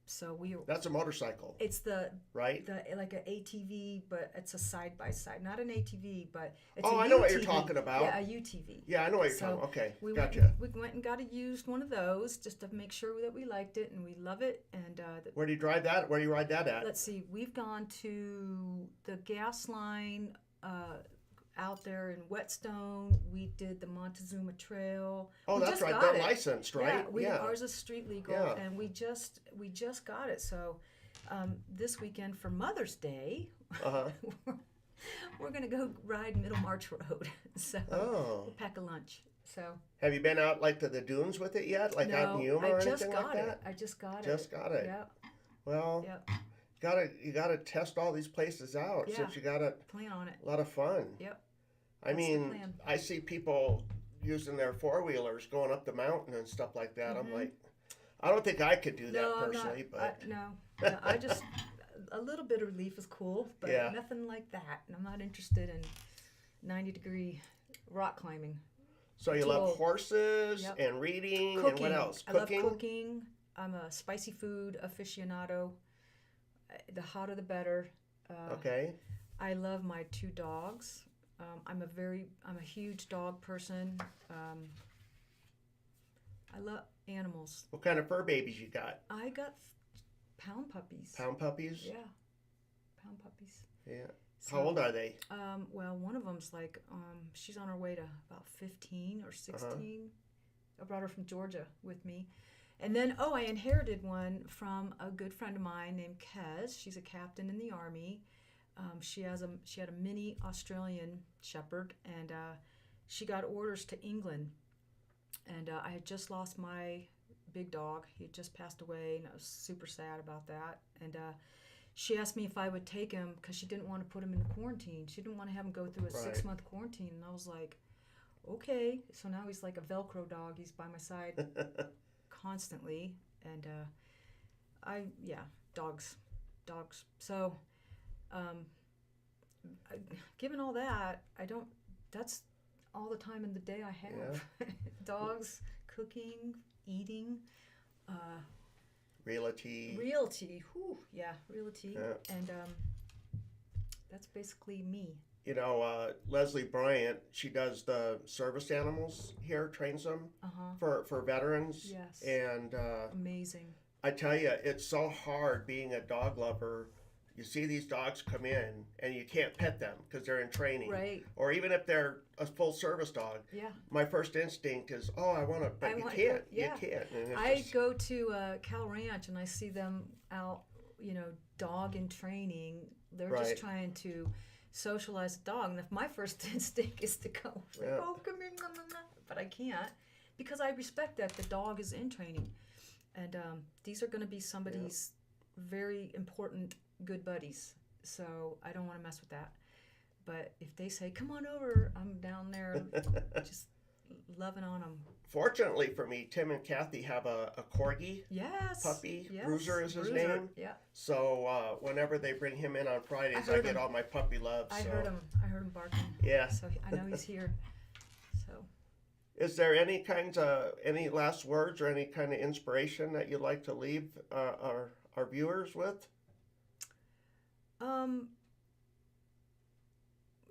So That's a motorcycle, it's the right? like an ATV, but it's a side-by-side, not an ATV, but it's Oh, a I know what you're UTV. talking about. Yeah, a UTV. Yeah, I know what you're So, talking about. Okay. We Gotcha. went and got a used one of those just to make sure that we liked it and we love it. And Where do you drive that? Where do you ride that at? let's see, we've gone to the gas line out there in Whetstone. We did the Montezuma Trail. Oh, We that's just right. got They're it. licensed, right? Yeah, ours is street legal, Yeah. and we just got it. So this weekend for Mother's Day, Uh-huh. we're gonna go ride Middle March Road. So Oh. we'll pack a lunch. So Have you been out like to the dunes with it yet? Like out in Yuma or I just anything got like it. that? I just got it. Just got it. Yep. Well, Yep. you gotta test all these places out Yeah. since you got a Plan on it. lot of fun. Yep. I That's the mean, plan. I see people using their four-wheelers going up the mountain and stuff like that. I'm like, I don't think I could do that No, I'm personally, not. but No, I just a little bit of relief is cool, but Yeah. nothing like that. And I'm not interested in 90-degree rock climbing. so you too love old. horses Yep. and reading Cooking. and what else? I love cooking. I'm a spicy food aficionado. The hotter the better. Okay. I love my 2 dogs. I'm a huge dog person. I love animals. What kind of fur babies you got? I got pound puppies. Pound puppies? Yeah, pound puppies. Yeah. So, How old are they? Well, one of them's like, she's on her way to about 15 or 16. Uh-huh. I brought her from Georgia with me. And then, I inherited one from a good friend of mine named Kez. She's a captain in the Army. She had a mini Australian Shepherd, and she got orders to England. And I had just lost my big dog. He had just passed away, and I was super sad about that. And she asked me if I would take him because she didn't want to put him in quarantine. She didn't want to have him go through a Right. 6-month quarantine. And I was like, okay. So now he's like a Velcro dog. He's by my side constantly. And dogs. So given all that, that's all the time in the day I have. Dogs, cooking, eating, Realty. realty. Whew, yeah, realty. Yeah. And that's basically me. You know, Leslie Bryant, she does the service animals here, trains them for veterans. Yes. And Amazing. I tell you, it's so hard being a dog lover. You see these dogs come in and you can't pet them because they're in training. Right. Or even if they're a full service dog. Yeah. My first instinct is, I want to, but you can't. Yeah. You can't. And it's I just- go to Cal Ranch and I see them out, dog in training. They're Right. just trying to socialize the dog. And if my first instinct is to go, Yeah. oh, come here, nah, nah, nah, but I can't because I respect that the dog is in training. And these are going to be somebody's very important good buddies. So I don't want to mess with that. But if they say, come on over, I'm down there just loving on them. Fortunately for me, Tim and Kathy have a corgi Yes. puppy. Yes. Bruiser is his Bruiser, name. Yeah. So whenever they bring him in on Fridays, I heard get him. all my puppy love. I so. heard him. I heard him barking. Yeah. So I know he's here. So Is there any last words or any kind of inspiration that you'd like to leave our viewers with?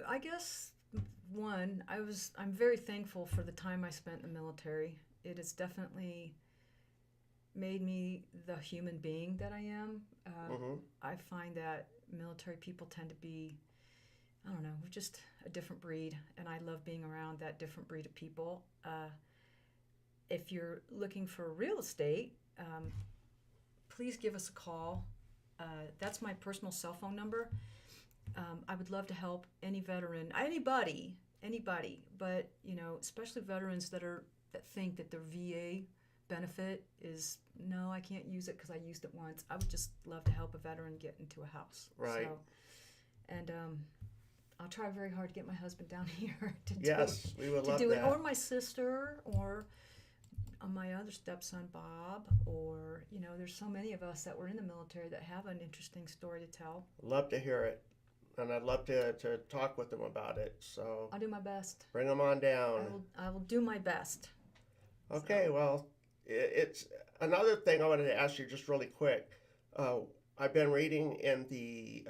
I guess I'm very thankful for the time I spent in the military. It has definitely made me the human being that I am. I find that military people tend to be, I don't know, we're just a different breed, and I love being around that different breed of people. If you're looking for real estate, please give us a call. That's my personal cell phone number. I would love to help any veteran, anybody, but especially veterans that think that their VA benefit is no, I can't use it because I used it once. I would just love to help a veteran get into a house. Right. So, and I'll try very hard to get my husband down here to Yes, we would love do that. it, or my sister, or my other stepson Bob, or there's so many of us that were in the military that have an interesting story to tell. Love to hear it, and I'd love to talk with them about it. So I'll do my best. bring them on down. I will do my best. Okay, well, it's another thing I wanted to ask you just really quick. I've been reading in the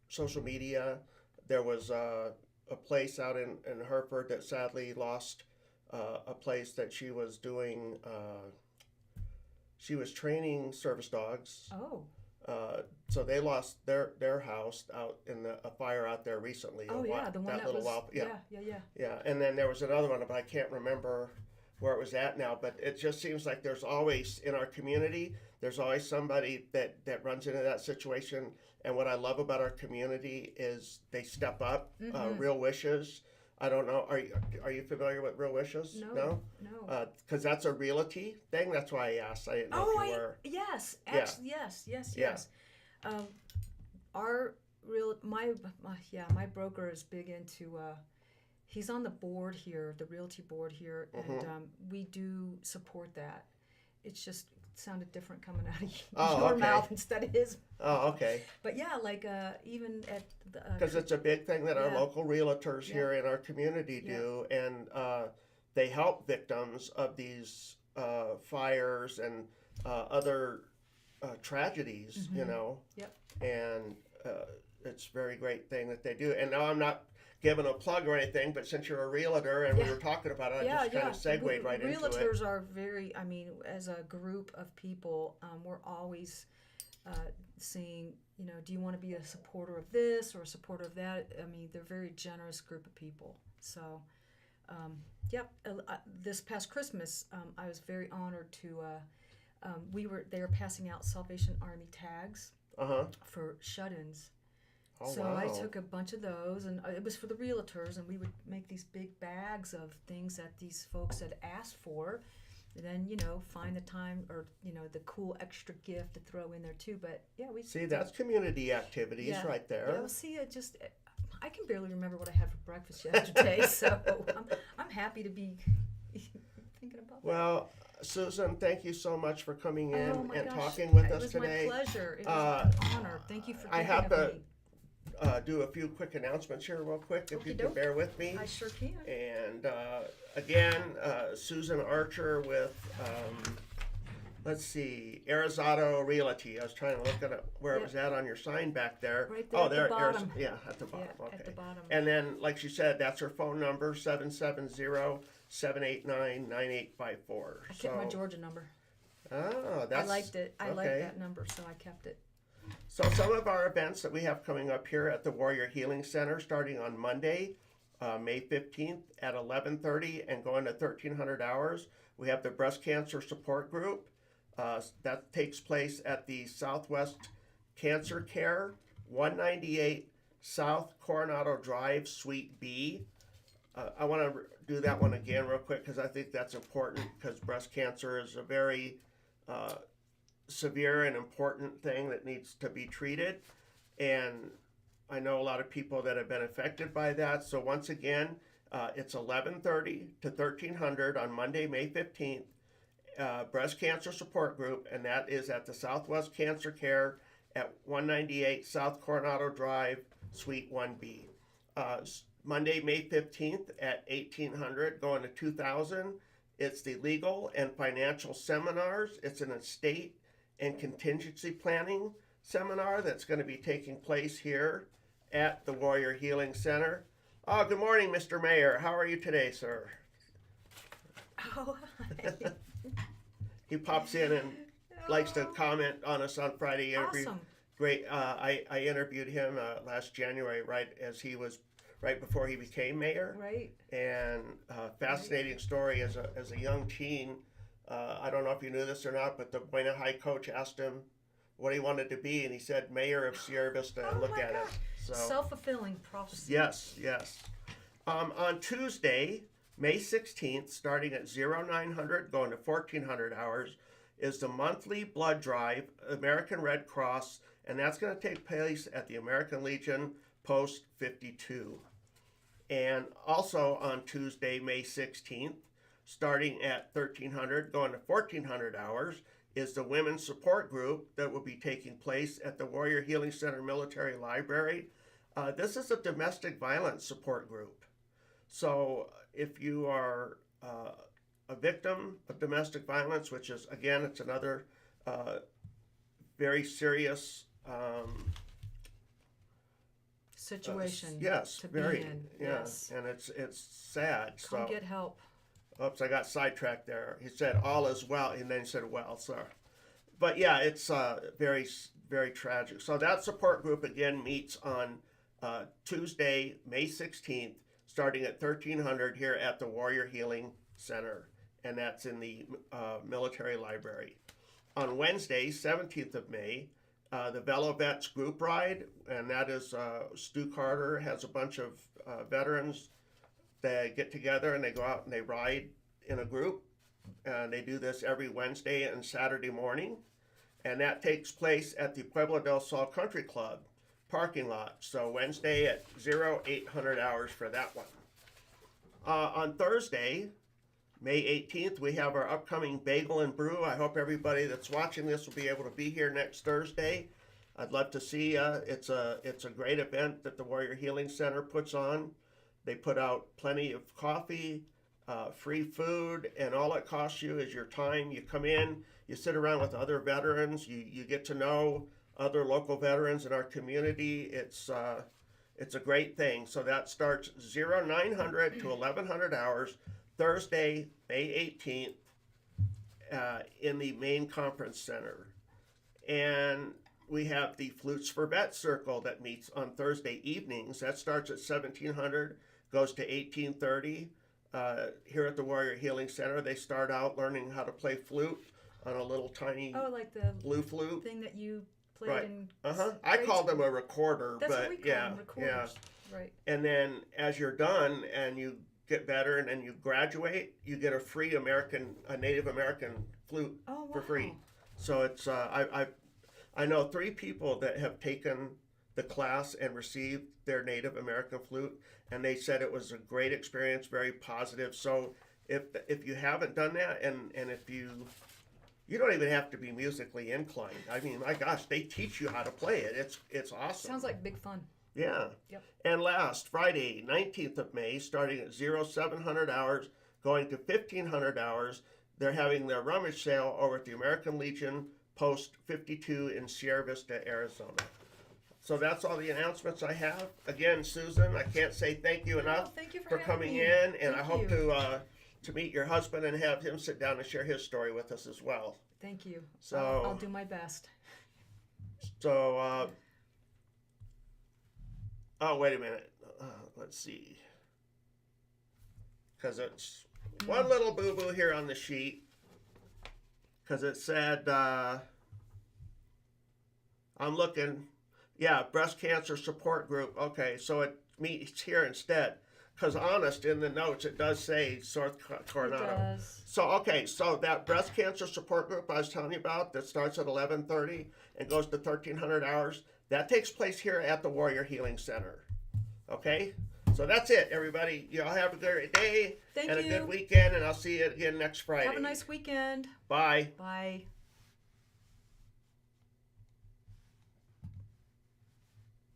social media. There was a place out in Hereford that sadly lost a place that she was doing. She was training service dogs. Oh. So they lost their house out in a fire out there recently. Oh yeah, the one that little was. while. Yeah. Yeah, and then there was another one, but I can't remember where it was at now. But it just seems like there's always in our community, there's always somebody that runs into that situation. And what I love about our community is they step up. Real Wishes. I don't know. Are you familiar with Real Wishes? No. Because that's a realty thing. That's why I asked. I didn't know if you were. Yes. Actually, yes. My broker is big into. He's on the board here, the realty board here, and we do support that. It's just sounded different coming out of your mouth instead of his. Oh, okay. But yeah, like even at the because it's a big thing that our local realtors here in our community do, and they help victims of these fires and other tragedies. Yep. And it's a very great thing that they do. And now I'm not giving a plug or anything, but since you're a realtor and we were talking about it, I just kind of segued right into it. Realtors are very, as a group of people, we're always seeing, do you want to be a supporter of this or a supporter of that? They're a very generous group of people. So, this past Christmas, I was very honored to, they were passing out Salvation Army tags for shut-ins. Oh, so wow. I took a bunch of those, and it was for the realtors, and we would make these big bags of things that these folks had asked for, and then, find the time or, the cool extra gift to throw in there too. But yeah, we see, that's community activities right there. Yeah, well, see, I can barely remember what I had for breakfast yesterday, so I'm happy to be thinking about that. Well, Susan, thank you so much for coming in and talking with us today. It was my pleasure. It was an honor. Thank you for thinking of me. Do a few quick announcements here real quick, if you can bear with me. I sure can. And again, Susan Archer with, let's see, Arizado Realty. I was trying to look at where it was at on your sign back there. Right there at the bottom. At the bottom. Yeah, okay. at the bottom. And then, like she said, that's her phone number, 770-789-9854. I kept my Georgia number. Oh, that's... I liked it. I liked that number, so I kept it. So some of our events that we have coming up here at the Warrior Healing Center, starting on Monday, May 15th at 11:30 and going to 1300 hours, we have the Breast Cancer Support Group. That takes place at the Southwest Cancer Care, 198 South Coronado Drive, Suite B. I want to do that one again real quick because I think that's important because breast cancer is a very severe and important thing that needs to be treated. And I know a lot of people that have been affected by that. So once again, it's 11:30 to 1300 on Monday, May 15th. Breast Cancer Support Group, and that is at the Southwest Cancer Care at 198 South Coronado Drive, Suite 1B. Monday, May 15th at 1800, going to 2000. It's the legal and financial seminars. It's an estate and contingency planning seminar that's going to be taking place here at the Warrior Healing Center. Oh, good morning, Mr. Mayor. How are you today, sir? Oh, hi. He pops in and likes to comment on us on Friday. Awesome. Great. I interviewed him last January, right before he became mayor. Right. And fascinating story as a young teen. I don't know if you knew this or not, but the Buena High coach asked him what he wanted to be, and he said mayor of Sierra Vista. And look at it. So Self-fulfilling prophecy. yes. On Tuesday, May 16th, starting at 0900, going to 1400 hours, is the monthly blood drive, American Red Cross, and that's going to take place at the American Legion Post 52. And also on Tuesday, May 16th, starting at 1300, going to 1400 hours, is the Women's Support Group that will be taking place at the Warrior Healing Center Military Library. This is a domestic violence support group. So if you are a victim of domestic violence, which is, again, it's another very serious situation. Yes, to very. be in. Yeah, Yes. and it's sad. Come So, get help. oops, I got sidetracked there. He said all is well, and then he said well. So, but yeah, it's very, very tragic. So that support group again meets on Tuesday, May 16th, starting at 1300 here at the Warrior Healing Center, and that's in the military library. On Wednesday, 17th of May, the Velo Vets group ride, and that is Stu Carter has a bunch of veterans that get together and they go out and they ride in a group, and they do this every Wednesday and Saturday morning, and that takes place at the Pueblo del Sol Country Club parking lot. So Wednesday at 0800 hours for that one. On Thursday, May 18th, we have our upcoming Bagel and Brew. I hope everybody that's watching this will be able to be here next Thursday. I'd love to see you. It's a great event that the Warrior Healing Center puts on. They put out plenty of coffee, free food, and all it costs you is your time. You come in, you sit around with other veterans, you get to know other local veterans in our community. It's a great thing. So that starts 0900 to 1100 hours, Thursday, May 18th, in the main conference center. And we have the Flutes for Vets Circle that meets on Thursday evenings. That starts at 1700, goes to 1830. Here at the Warrior Healing Center, they start out learning how to play flute on a little tiny like the blue flute. thing that you played Right. in. I grade called them school. a recorder, That's but what we call yeah, them, recorders. Right. And then as you're done and you get better and you graduate, you get a free Native American flute Oh, wow. for free. So it's I know 3 people that have taken the class and received their Native American flute, and they said it was a great experience, very positive. So if you haven't done that, and if you don't even have to be musically inclined. I mean, my gosh, they teach you how to play it. It's awesome. Sounds like big fun. Yeah. Yep. And last Friday, 19th of May, starting at 0700 hours, going to 1500 hours, they're having their rummage sale over at the American Legion Post 52 in Sierra Vista, Arizona. So that's all the announcements I have. Again, Susan, I can't say thank you enough Thank you for having coming me. in, and Thank I hope you. to meet your husband and have him sit down and share his story with us as well. Thank you. So- I'll do my best. So, oh, wait a minute. Let's see. Because it's one little boo-boo here on the sheet. Because it said, I'm looking. Yeah, breast cancer support group. Okay, so it meets here instead. Because honest, in the notes it does say South It Coronado. does. So okay, so that breast cancer support group I was telling you about that starts at 11:30 and goes to 1300 hours. That takes place here at the Warrior Healing Center. Okay, so that's it, everybody. Y'all have a great day Thank and a you. good weekend, and I'll see you again next Friday. Have a nice weekend. Bye. Bye.